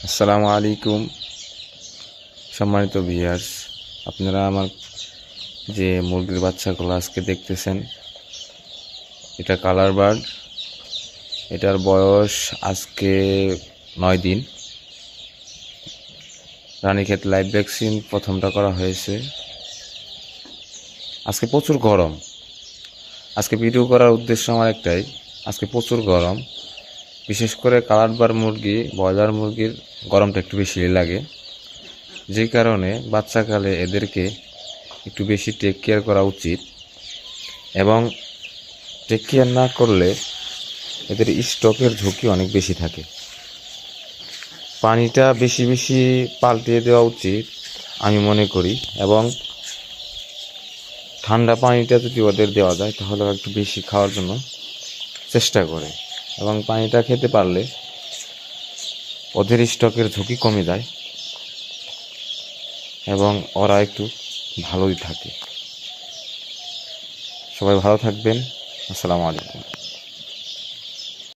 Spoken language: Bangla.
আসসালামু আলাইকুম সম্মানিত ভিউয়ার্স, আপনারা আমার যে মুরগির বাচ্চাগুলো আজকে দেখতেছেন, এটা কালার বার্ড। এটার বয়স আজকে 9 দিন। রানীক্ষেত লাইভ ভ্যাকসিন প্রথমটা করা হয়েছে। আজকে প্রচুর গরম। আজকে ভিডিও করার উদ্দেশ্য আমার একটাই, আজকে প্রচুর গরম। বিশেষ করে কালার বার্ড মুরগি, ব্রয়লার মুরগির গরমটা একটু বেশি লাগে, যে কারণে বাচ্চাকালে এদেরকে একটু বেশি টেক কেয়ার করা উচিত। এবং টেক কেয়ার না করলে এদের স্ট্রোকের ঝুঁকি অনেক বেশি থাকে। পানিটা বেশি বেশি পাল্টিয়ে দেওয়া উচিত আমি মনে করি, এবং ঠান্ডা পানিটা যদি ওদের দেওয়া যায় তাহলে একটু বেশি খাওয়ার জন্য চেষ্টা করে, এবং পানিটা খেতে পারলে ওদের স্ট্রোকের ঝুঁকি কমে যায় এবং ওরা একটু ভালোই থাকে। সবাই ভালো থাকবেন। আসসালামু আলাইকুম।